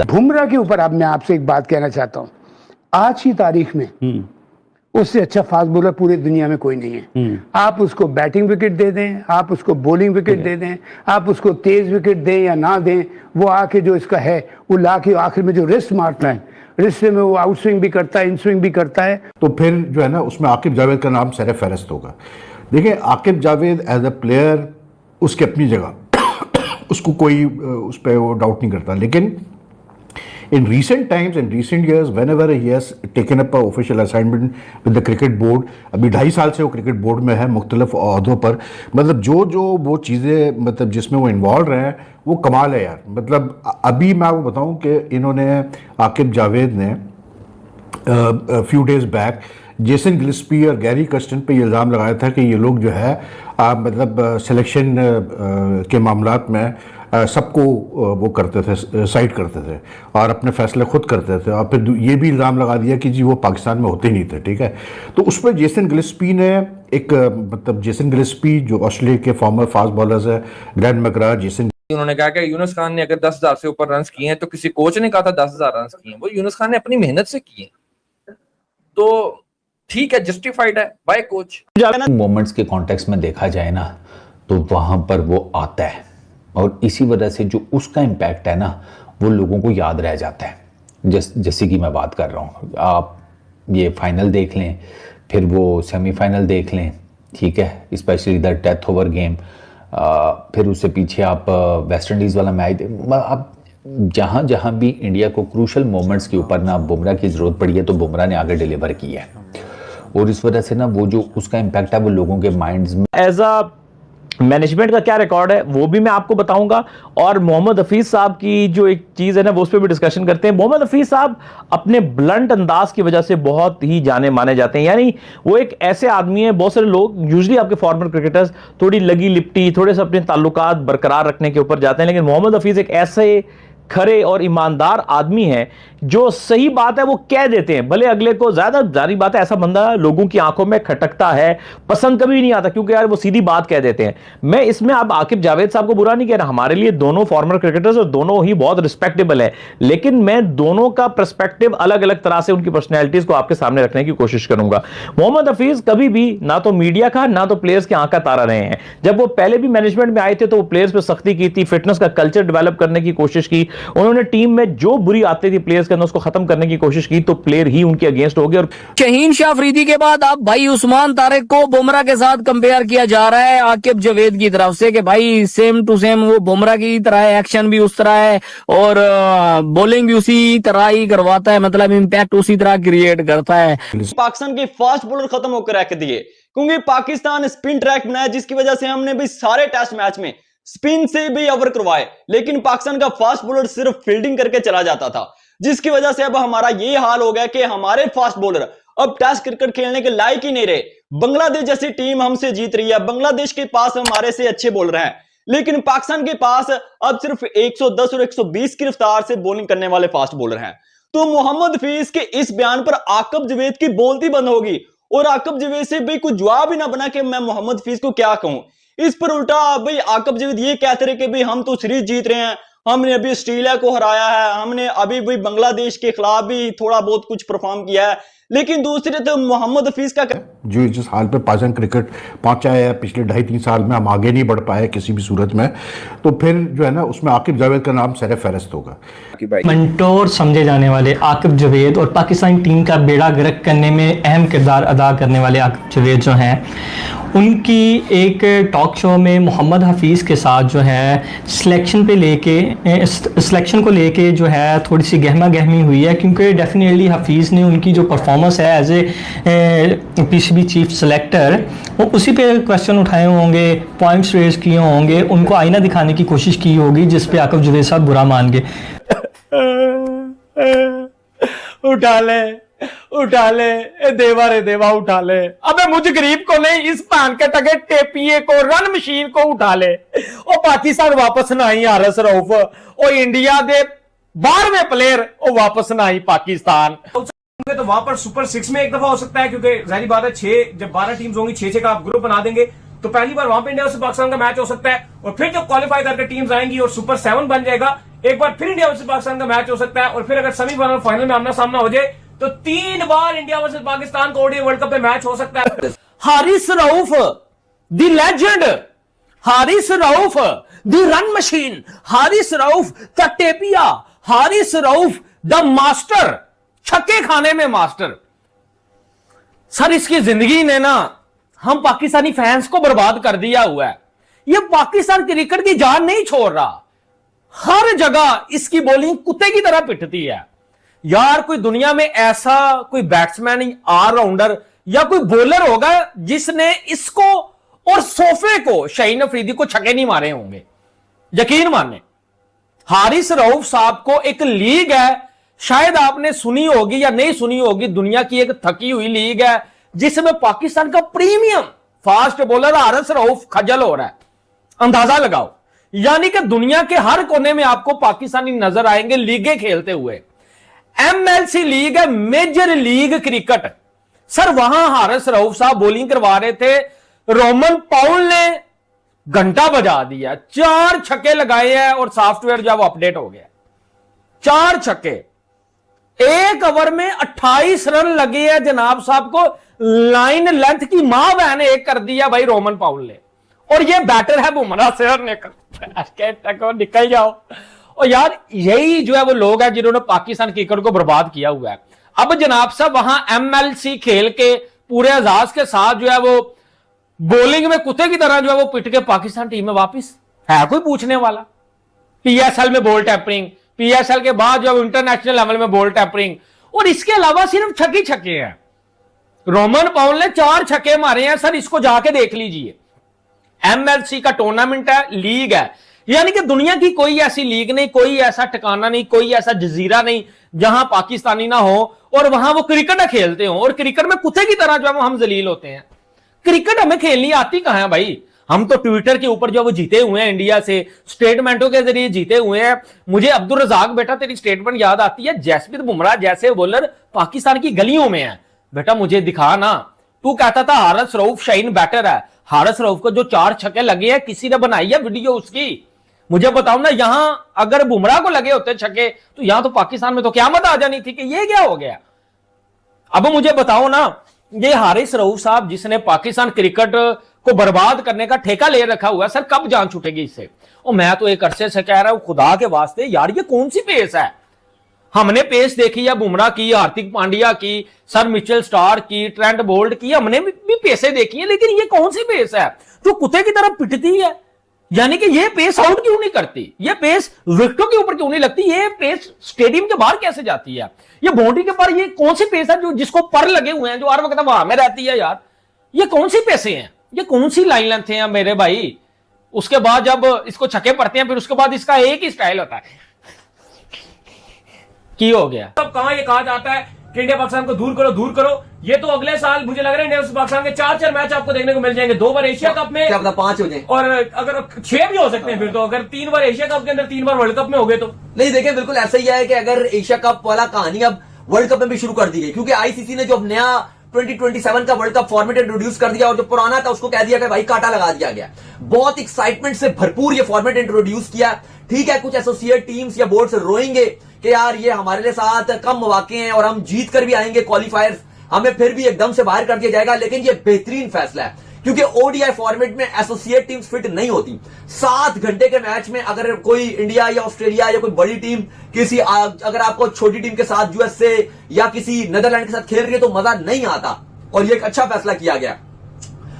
बुमराह के ऊपर अब मैं आपसे एक बात कहना चाहता हूँ, आज की तारीख में उससे अच्छा फास्ट बॉलर पूरी दुनिया में कोई नहीं है। आप उसको बैटिंग विकेट दे दें, आप उसको बॉलिंग विकेट दे दें, आप उसको तेज विकेट दें या ना दें, वो आके जो इसका है वो ला के आखिर में जो रिस्ट मारता है, रिस्ट में वो आउट स्विंग भी करता है, इन स्विंग भी करता है। तो फिर जो है ना उसमें आकिब जावेद का नाम सर फहरिस्त होगा। देखिए Aqib Javed as a player उसकी अपनी जगह उसको कोई उस पर वो डाउट नहीं करता, लेकिन in recent times and recent years whenever he has taken up a official assignment with the cricket board, अभी 2.5 साल से वो क्रिकेट बोर्ड में है मुख्तलिफ ओहदों पर, मतलब जो वो चीज़ें मतलब जिसमें वो इन्वॉल्व रहे हैं वो कमाल है यार। मतलब अभी मैं आपको बताऊं कि इन्होंने आकिब जावेद ने फ्यू डेज बैक जेसन गिल्स्पी और गैरी कर्स्टन पे ये इल्ज़ाम लगाया था कि ये लोग जो है मतलब सिलेक्शन के मामलात में सबको वो करते थे, साइड करते थे और अपने फैसले खुद करते थे, और फिर ये भी इल्ज़ाम लगा दिया कि जी वो पाकिस्तान में होते नहीं थे। ठीक है, तो उस पर जेसन गिल्स्पी ने एक मतलब जेसन गिल्स्पी जो ऑस्ट्रेलिया के फॉर्मर फास्ट बॉलर्स है, ग्रैंड मैकग्रा, जेसन, उन्होंने कहा कि यूनुस खान ने अगर 10,000 से ऊपर रन किए हैं तो किसी कोच ने कहा था 10,000 रन किए हैं, वो यूनुस खान ने अपनी मेहनत से किए, तो ठीक है, जस्टिफाइड है बाय कोच। मोमेंट्स के कॉन्टेक्स्ट में देखा जाए ना तो वहां पर वो आता है और इसी वजह से जो उसका इम्पैक्ट है ना वो लोगों को याद रह जाता है। जैसे कि मैं बात कर रहा हूँ, आप ये फाइनल देख लें, फिर वो सेमीफाइनल देख लें, ठीक है, specially the death over game, फिर उससे पीछे आप वेस्ट इंडीज़ वाला मैच, आप जहाँ जहाँ भी इंडिया को क्रूशल मोमेंट्स के ऊपर ना बुमराह की ज़रूरत पड़ी है तो बुमराह ने आगे डिलीवर किया है, और इस वजह से ना वो जो उसका इम्पैक्ट है वो लोगों के माइंड्स में। एज अ मैनेजमेंट का क्या रिकॉर्ड है वो भी मैं आपको बताऊंगा, और मोहम्मद हफीज साहब की जो एक चीज़ है ना वो उस पर भी डिस्कशन करते हैं। मोहम्मद हफीज साहब अपने ब्लंट अंदाज की वजह से बहुत ही जाने माने जाते हैं, यानी वो एक ऐसे आदमी है, बहुत सारे लोग यूजुअली आपके फॉर्मर क्रिकेटर्स थोड़ी लगी लिपटी, थोड़े से अपने ताल्लुकात बरकरार रखने के ऊपर जाते हैं, लेकिन मोहम्मद हफीज एक ऐसे खरे और ईमानदार आदमी है जो सही बात है वो कह देते हैं, भले अगले को ज्यादा जारी बात है, ऐसा बंदा लोगों की आंखों में खटकता है, पसंद कभी नहीं आता क्योंकि यार वो सीधी बात कह देते हैं। मैं इसमें अब आकिब जावेद साहब को बुरा नहीं कह रहा, हमारे लिए दोनों फॉर्मर क्रिकेटर्स और दोनों ही बहुत रिस्पेक्टेबल है, लेकिन मैं दोनों का पर्सपेक्टिव अलग अलग तरह से उनकी पर्सनैलिटीज को आपके सामने रखने की कोशिश करूंगा। मोहम्मद हफीज कभी भी ना तो मीडिया का ना तो प्लेयर्स की आंख का तारा रहे हैं। जब वो पहले भी मैनेजमेंट में आए थे तो वो प्लेयर्स पर सख्ती की थी, फिटनेस का कल्चर डेवलप करने की कोशिश की, उन्होंने टीम में जो बुरी आदतें थी प्लेयर्स के अंदर उसको खत्म करने की कोशिश की, तो प्लेयर ही उनके अगेंस्ट हो गए। और शहीन शाह अफरीदी के बाद अब भाई उस्मान तारिक को बुमराह के साथ कंपेयर किया जा रहा है आकिब जावेद की तरफ से कि भाई सेम टू सेम वो बुमराह की तरह है, एक्शन भी उस तरह है और बॉलिंग भी उसी तरह ही करवाता है, मतलब इंपैक्ट उसी तरह क्रिएट करता है। पाकिस्तान के फास्ट बॉलर खत्म होकर रख दिए क्योंकि पाकिस्तान स्पिन ट्रैक बनाया, जिसकी वजह से हमने भी सारे टेस्ट मैच में स्पिन से भी ओवर करवाए, लेकिन पाकिस्तान का फास्ट बॉलर सिर्फ फील्डिंग करके चला जाता था, जिसकी वजह से अब हमारा ये हाल हो गया कि हमारे फास्ट बॉलर अब टेस्ट क्रिकेट खेलने के लायक ही नहीं रहे। बांग्लादेश जैसी टीम हमसे जीत रही है, बांग्लादेश के पास हमारे से अच्छे बॉलर हैं, लेकिन पाकिस्तान के पास अब सिर्फ 110 और 120 की रफ्तार से बॉलिंग करने वाले फास्ट बॉलर हैं। तो मोहम्मद हफीज के इस बयान पर आकिब जावेद की बोलती बंद होगी और आकिब जावेद से भी कुछ जवाब ही ना बना कि मैं मोहम्मद हफीज को क्या कहूं। इस पर उल्टा भाई आकिब जावेद ये कहते रहे कि भाई हम तो सीरीज जीत रहे हैं, हमने अभी ऑस्ट्रेलिया को हराया है, हमने अभी भी बांग्लादेश के खिलाफ भी थोड़ा बहुत कुछ परफॉर्म किया है, लेकिन दूसरे तो मोहम्मद हफीज का जो जिस हाल पे पाकिस्तान क्रिकेट पहुंचा है पिछले 2.5-3 साल में, हम आगे नहीं बढ़ पाए किसी भी सूरत में, तो फिर जो है ना उसमें आकिब जावेद का नाम सर फहरिस्त होगा। मेंटोर समझे जाने वाले आकिब जावेद और पाकिस्तानी टीम का बेड़ा गर्क करने में अहम किरदार अदा करने वाले आकिब जावेद जो हैं, उनकी एक टॉक शो में मोहम्मद हफीज़ के साथ जो है सिलेक्शन को लेके जो है थोड़ी सी गहमा गहमी हुई है, क्योंकि डेफिनेटली हफीज़ ने उनकी जो परफॉर्मेंस है as a PCB chief selector, वो उसी पे क्वेश्चन उठाए होंगे, पॉइंट्स रेज किए होंगे, उनको आईना दिखाने की कोशिश की होगी, जिस पे आकिब जावेद साहब बुरा मान गए। उठा ले देवा रे देवा, उठा ले, अबे मुझ गरीब को नहीं, इस पान के टके टेपिए को, रन मशीन को उठा ले। और पाकिस्तान वापस ना आई आरएस रऊफ, और इंडिया दे 12वें प्लेयर वो वापस ना आई पाकिस्तान। तो वहां पर सुपर 6 में एक दफा हो सकता है, क्योंकि जाहिर बात है 6 जब 12 टीम्स होंगी, 6-6 का आप ग्रुप बना देंगे तो पहली बार वहां पे इंडिया से पाकिस्तान का मैच हो सकता है, और फिर जब क्वालिफाई करके टीम्स आएंगी और सुपर 7 बन जाएगा, एक बार फिर इंडिया वर्सेस पाकिस्तान का मैच हो सकता है, और फिर अगर सेमीफाइनल फाइनल में आमना सामना हो जाए तो 3 बार इंडिया वर्सेस पाकिस्तान का ओडीआई वर्ल्ड कप में मैच हो सकता है। Haris Rauf the legend, Haris Rauf the run machine, Haris Rauf the टेपिया, हारिस रऊफ द मास्टर, छक्के खाने में मास्टर। सर इसकी जिंदगी ने ना हम पाकिस्तानी फैंस को बर्बाद कर दिया हुआ है। ये पाकिस्तान क्रिकेट की जान नहीं छोड़ रहा, हर जगह इसकी बॉलिंग कुत्ते की तरह पिटती है। यार कोई दुनिया में ऐसा कोई बैट्समैन, ऑलराउंडर या कोई बॉलर होगा जिसने इसको और सोफे को, शाहीन अफरीदी को छक्के नहीं मारे होंगे, यकीन माने। हारिस रऊफ साहब को एक लीग है, शायद आपने सुनी होगी या नहीं सुनी होगी, दुनिया की एक थकी हुई लीग है जिसमें पाकिस्तान का premium fast bowler Haris Rauf खजल हो रहा है। अंदाजा लगाओ, यानी कि दुनिया के हर कोने में आपको पाकिस्तानी नजर आएंगे लीगें खेलते हुए। एमएलसी लीग है, मेजर लीग क्रिकेट। सर वहां हारिस रऊफ साहब बॉलिंग करवा रहे थे, रोमन पाउल ने घंटा बजा दिया, 4 छक्के लगाए हैं और सॉफ्टवेयर जो अपडेट हो गया। 4 छक्के, 1 ओवर में 28 रन लगे हैं जनाब साहब को। लाइन लेंथ की मां बहन एक कर दिया भाई रोमन पाउल ने, और ये बैटर है बुमराह शेर ने निकल जाओ। और यार यही जो है वो लोग हैं जिन्होंने पाकिस्तान क्रिकेट को बर्बाद किया हुआ है। अब जनाब साहब वहां एमएलसी खेल के पूरे एजाज के साथ जो है वो बॉलिंग में कुत्ते की तरह जो है वो पिट के पाकिस्तान टीम में वापस है कोई पूछने वाला। पीएसएल में बॉल टैपरिंग, पीएसएल के बाद जो इंटरनेशनल लेवल में बॉल टैपरिंग, और इसके अलावा सिर्फ छक्के हैं। रोमन पाउल ने 4 छक्के मारे हैं। सर इसको जाके देख लीजिए, एमएलसी का टूर्नामेंट है, लीग है, यानी कि दुनिया की कोई ऐसी लीग नहीं, कोई ऐसा ठिकाना नहीं, कोई ऐसा जजीरा नहीं जहां पाकिस्तानी ना हो और वहां वो क्रिकेट खेलते हो, और क्रिकेट में कुत्ते की तरह जो है हम जलील होते हैं। क्रिकेट हमें खेलनी आती कहां है भाई? हम तो ट्विटर के ऊपर जो वो जीते हुए हैं, इंडिया से स्टेटमेंटों के जरिए जीते हुए हैं। मुझे अब्दुल रजाक बेटा तेरी स्टेटमेंट याद आती है, जसप्रीत बुमराह जैसे बॉलर पाकिस्तान की गलियों में है। बेटा मुझे दिखा ना, तू कहता था हारिस रऊफ शाहीन बैटर है, हारिस रऊफ को जो 4 छक्के लगे हैं किसी ने बनाई है वीडियो उसकी? मुझे बताओ ना, यहां अगर बुमराह को लगे होते छक्के तो यहां तो पाकिस्तान में तो क़यामत आ जानी थी कि ये क्या हो गया। अब मुझे बताओ ना, ये हारिस रऊफ साहब जिसने पाकिस्तान क्रिकेट को बर्बाद करने का ठेका ले रखा हुआ है, सर कब जान छूटेगी इससे? और मैं तो एक अरसे से कह रहा हूं, खुदा के वास्ते यार ये कौन सी पेस है? हमने पेस देखी है बुमराह की, हार्दिक पांड्या की, सर मिचेल स्टार्क की, ट्रेंट बोल्ट की, हमने भी पेसें देखी है, लेकिन ये कौन सी पेस है जो कुत्ते की तरह पिटती है? यानी कि ये पेस आउट क्यों नहीं करती, ये पेस विकेटों के ऊपर क्यों नहीं लगती, ये पेस स्टेडियम के बाहर कैसे जाती है? ये बाउंड्री के पार ये कौन सी पेस है जो जिसको पर लगे हुए हैं, जो हर वक्त वहां में रहती है? यार ये कौन सी पेसें हैं, ये कौन सी लाइन लेंथ है मेरे भाई? उसके बाद जब इसको छक्के पड़ते हैं फिर उसके बाद इसका एक ही स्टाइल होता है, की हो गया। तब कहां ये कहा जाता है कि इंडिया पाकिस्तान को दूर करो, दूर करो। ये तो अगले साल मुझे लग रहा है इंडिया वर्सेस पाकिस्तान के 4 मैच आपको देखने को मिल जाएंगे। 2 बार एशिया कप में, क्या पता 5 हो जाए, और अगर 6 भी हो सकते हैं फिर तो, अगर 3 बार एशिया कप के अंदर 3 बार वर्ल्ड कप में हो गए तो। नहीं देखिए बिल्कुल ऐसा ही है कि अगर एशिया कप वाला कहानी अब वर्ल्ड कप में भी शुरू कर दी गई, क्योंकि आईसीसी ने जो नया 2027 का वर्ल्ड कप फॉर्मेट इंट्रोड्यूस कर दिया और जो पुराना था उसको कह दिया कि भाई काटा लगा दिया गया। बहुत एक्साइटमेंट से भरपूर ये फॉर्मेट इंट्रोड्यूस किया। ठीक है, कुछ एसोसिएट टीम्स या बोर्ड्स रोएंगे कि यार ये हमारे लिए साथ कम मौके हैं और हम जीत कर भी आएंगे क्वालिफायर्स, हमें फिर भी एकदम से बाहर कर दिया जाएगा। लेकिन ये बेहतरीन फैसला है क्योंकि ओडीआई फॉर्मेट में एसोसिएट टीम्स फिट नहीं होती। 7 घंटे के मैच में अगर कोई इंडिया या ऑस्ट्रेलिया या कोई बड़ी टीम किसी अगर आपको छोटी टीम के साथ यूएसए या किसी नीदरलैंड के साथ खेल रही है तो मजा नहीं आता, और ये एक अच्छा फैसला किया गया।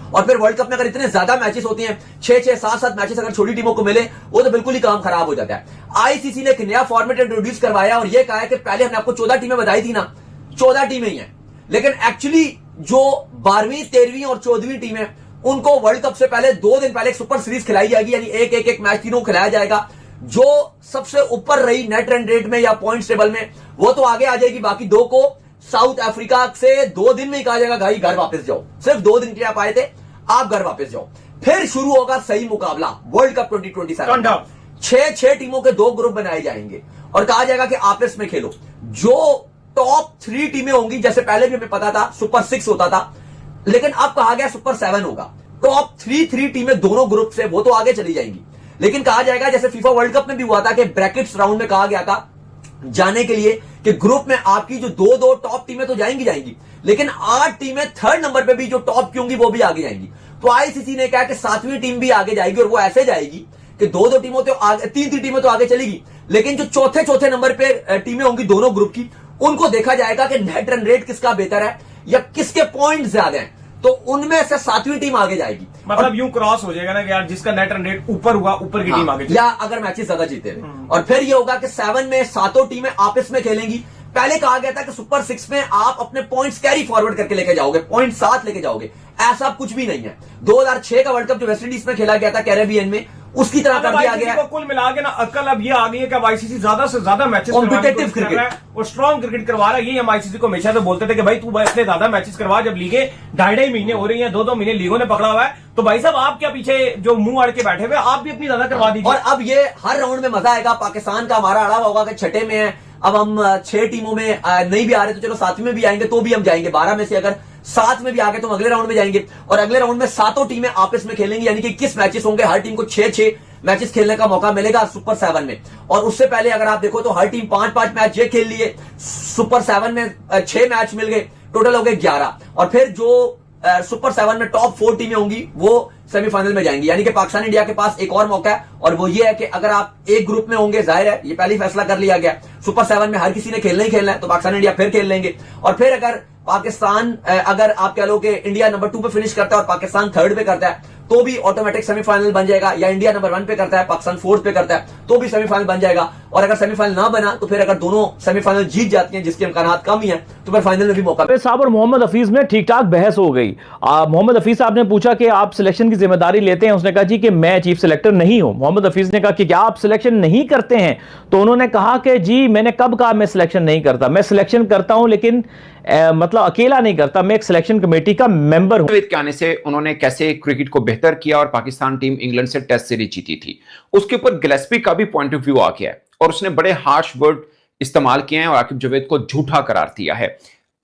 और फिर वर्ल्ड कप में अगर इतने ज्यादा मैचेस होते हैं, 6-6, 7-7 मैचेस अगर छोटी टीमों को मिले, वो तो बिल्कुल ही काम खराब हो जाता है। आईसीसी ने एक नया फॉर्मेट इंट्रोड्यूस करवाया और ये कहा है कि पहले हमने आपको 14 टीमें बताई थी ना, 14 टीमें ही हैं, लेकिन एक्चुअली जो 12वीं, 13वीं और 14वीं टीमें उनको वर्ल्ड कप से पहले 2 दिन पहले एक सुपर सीरीज खिलाई जाएगी, यानी एक मैच तीनों खिलाया जाएगा। जो सबसे ऊपर रही नेट रन रेट में या पॉइंट्स टेबल में वो तो आगे आ जाएगी, बाकी 2 को साउथ अफ्रीका से 2 दिन में ही कहा जाएगा भाई घर वापस जाओ, सिर्फ 2 दिन के लिए आप आए थे, आप घर वापस जाओ। फिर शुरू होगा सही मुकाबला वर्ल्ड कप 2027। 6 टीमों के 2 ग्रुप बनाए जाएंगे और कहा जाएगा कि आपस में खेलो। जो टॉप 3 टीमें होंगी, जैसे पहले भी हमें पता था सुपर 6 होता था, लेकिन अब कहा गया सुपर 7 होगा। टॉप 3 टीमें दोनों ग्रुप से वो तो आगे चली जाएंगी, लेकिन कहा जाएगा जैसे फीफा वर्ल्ड कप में भी हुआ था कि ब्रैकेट्स राउंड में कहा गया था जाने के लिए कि ग्रुप में आपकी जो दो टॉप टीमें तो जाएंगी, लेकिन 8 टीमें थर्ड नंबर पे भी जो टॉप की होंगी वो भी आगे जाएंगी। तो आईसीसी ने कहा कि 7वीं टीम भी आगे जाएगी, और वो ऐसे जाएगी कि दो टीमों तो आगे, 3 टीमें तो आगे चलेगी, लेकिन जो चौथे नंबर पे टीमें होंगी दोनों ग्रुप की, उनको देखा जाएगा कि नेट रन रेट किसका बेहतर है या किसके पॉइंट ज्यादा हैं, तो उनमें से 7वीं टीम आगे जाएगी। मतलब यूं क्रॉस हो जाएगा ना कि यार जिसका नेट रन रेट ऊपर हुआ, ऊपर की टीम आगे या अगर मैचेस ज्यादा जीते हुए, और फिर ये होगा कि 7 में 7 टीमें आपस में खेलेंगी। पहले कहा गया था कि सुपर 6 में आप अपने पॉइंट्स कैरी फॉरवर्ड करके लेके जाओगे, पॉइंट साथ लेके जाओगे, ऐसा कुछ भी नहीं है। 2006 का वर्ल्ड कप जो वेस्टइंडीज में खेला गया था कैरेबियन में, उसकी तरह कर दिया गया है। कुल मिला के ना अक्ल अब ये आ गई है कि आईसीसी ज्यादा से ज्यादा मैचेस कॉम्पिटिटिव क्रिकेट और स्ट्रॉन्ग क्रिकेट करवा रहा है। ये हम आईसीसी को हमेशा से बोलते थे कि भाई तू इतने ज्यादा मैचेस करवा, जब लीगें 2.5 महीने हो रही हैं, 2 महीने लीगों ने पकड़ा हुआ है, तो भाई साहब आप क्या पीछे जो मुंह अड़ के बैठे हुए, आप भी अपनी ज्यादा करवा दीजिए। और अब ये हर राउंड में मजा आएगा। पाकिस्तान का हमारा अड़ा होगा कि 6 में है, अब हम 6 टीमों में नहीं भी आ रहे तो चलो 7वीं में भी आएंगे तो भी हम जाएंगे, 12 में से अगर 7 में भी आ गए तो हम अगले राउंड में जाएंगे, और अगले राउंड में 7 टीमें आपस में खेलेंगी, यानी कि 21 मैचेस होंगे, हर टीम को 6 मैचेस खेलने का मौका मिलेगा सुपर 7 में। और उससे पहले अगर आप देखो तो हर टीम 5 मैच ये खेल लिए, सुपर 7 में 6 मैच मिल गए, टोटल हो गए 11, और फिर जो सुपर 7 में टॉप 4 टीमें होंगी वो सेमीफाइनल में जाएंगी। यानी कि पाकिस्तान इंडिया के पास एक और मौका है, और वो ये है कि अगर आप एक ग्रुप में होंगे, जाहिर है ये पहले ही फैसला कर लिया गया, सुपर 7 में हर किसी ने खेलना ही खेलना है, तो पाकिस्तान इंडिया फिर खेल लेंगे। और फिर अगर पाकिस्तान, अगर आप कह लो कि इंडिया नंबर 2 पे फिनिश करता है और पाकिस्तान 3rd पे करता है, तो भी ऑटोमेटिक सेमीफाइनल बन जाएगा, या इंडिया नंबर 1 पे करता है, पाकिस्तान 4th पे करता है, तो भी सेमीफाइनल बन जाएगा। और अगर सेमीफाइनल ना बना तो फिर अगर दोनों सेमीफाइनल जीत जाती हैं, जिसके इम्कानात कम ही है, तो फिर फाइनल में भी मौका। साहब और मोहम्मद हफीज में ठीक ठाक बहस हो गई। मोहम्मद हफीज साहब ने पूछा कि आप सिलेक्शन की जिम्मेदारी लेते हैं, उसने कहा जी कि मैं चीफ सिलेक्टर नहीं हूं। मोहम्मद हफीज ने कहा कि क्या आप सिलेक्शन नहीं करते हैं, तो उन्होंने कहा कि जी मैंने कब कहा मैं सिलेक्शन नहीं करता, मैं सिलेक्शन करता हूं लेकिन मतलब अकेला नहीं करता, मैं एक सिलेक्शन कमेटी का मेंबर हूं। के आने से उन्होंने कैसे क्रिकेट को बेहतर किया और पाकिस्तान टीम इंग्लैंड से टेस्ट सीरीज जीती थी, उसके ऊपर गिलेस्पी का भी पॉइंट ऑफ व्यू आ गया है, और उसने बड़े हार्श वर्ड इस्तेमाल किए हैं और आकिब जावेद को झूठा करार दिया है।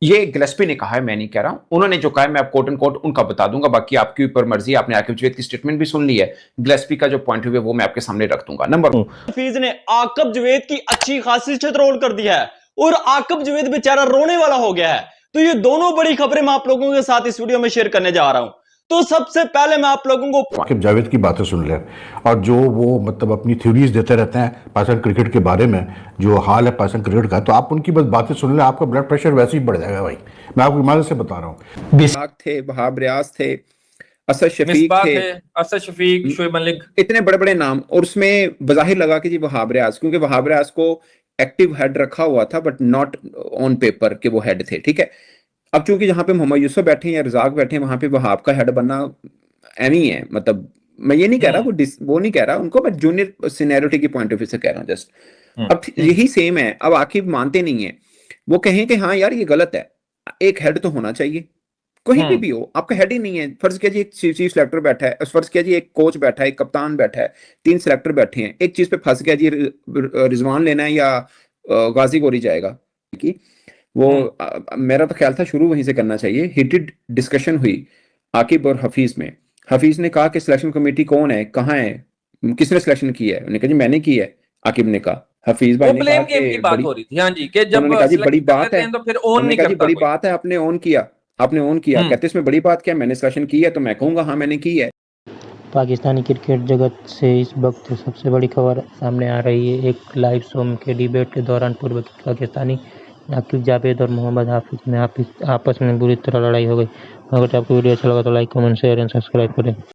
ये गिलेस्पी ने कहा है, मैं नहीं कह रहा हूं, उन्होंने जो कहा है मैं आप कोट एंड कोट उनका बता दूंगा, बाकी आपकी ऊपर मर्जी। आपने आकिब जावेद की स्टेटमेंट भी सुन ली है, गिलेस्पी का जो पॉइंट ऑफ व्यू है वो मैं आपके सामने रख दूंगा। नंबर 1, हफीज ने आकिब जावेद की अच्छी खासी रोल कर दिया है, और आकिब जावेद बेचारा रोने वाला हो गया है। तो ये दोनों बड़ी खबरें मैं आप लोगों के साथ इस वीडियो में शेयर करने जा रहा हूं। तो सबसे पहले मैं आप लोगों को आकिब जावेद की बातें सुन लें, और जो वो मतलब अपनी थ्योरीज देते रहते हैं पाकिस्तान क्रिकेट के बारे में, जो हाल है पाकिस्तान क्रिकेट का, तो आप उनकी बस बातें सुन लें, आपका ब्लड प्रेशर वैसे ही बढ़ जाएगा भाई, मैं आपको ईमानत से बता रहा हूँ। थे वहाब रियाज थे, असद शफीक थे, असद शफीक, शोएब मलिक, इतने बड़े बड़े नाम, और उसमें बज़ाहिर लगा कि जी वहाब रियाज, क्योंकि वहाब रियाज को एक्टिव हेड रखा हुआ था बट नॉट ऑन पेपर के वो हेड थे, ठीक है। अब चूंकि जहां पे मोहम्मद यूसुफ बैठे हैं या रजाक बैठे हैं, वहां पे वहाब का हेड बनना एम ही है। मतलब मैं ये नहीं कह रहा वो नहीं कह रहा उनको, मैं जूनियर सीनियरिटी की पॉइंट ऑफ व्यू से कह रहा हूँ जस्ट। अब यही सेम है, अब आकिब मानते नहीं है, वो कहें कि हाँ यार ये गलत है, एक हेड तो होना चाहिए कहीं पे भी हो, आपका हेड ही नहीं है। फर्ज किया जी एक चीफ सिलेक्टर बैठा है, फर्ज किया जी एक कोच बैठा है, एक कप्तान बैठा है, 3 सिलेक्टर बैठे हैं, एक चीज पे फंस गया जी रिजवान लेना है या गाजी गोरी जाएगा कि वो मेरा तो ख्याल था शुरू वहीं से करना चाहिए। हीटेड डिस्कशन हुई आकिब और हफीज में। हफीज ने कहा कि सिलेक्शन कमेटी कौन है, कहाँ है, किसने सिलेक्शन किया है, उन्होंने कहा जी मैंने की है। आकिब ने कहा, हफीज भाई ने कहा कि बात हो रही थी, हाँ जी, कि जब उन्होंने कहा जी बड़ी बात है, तो फिर ऑन नहीं करता, बड़ी बात है, आपने ऑन किया, आपने ऑन किया, कहते इसमें बड़ी बात क्या, मैंने सिलेक्शन की है तो मैं कहूंगा हाँ मैंने की है। पाकिस्तानी क्रिकेट जगत से इस वक्त सबसे बड़ी खबर सामने आ रही है। एक लाइव शो के डिबेट के दौरान पूर्व पाकिस्तानी आकिब जावेद और मोहम्मद हफीज में आपस में बुरी तरह लड़ाई हो गई। अगर आपको वीडियो अच्छा लगा तो like, comment, share and subscribe करें।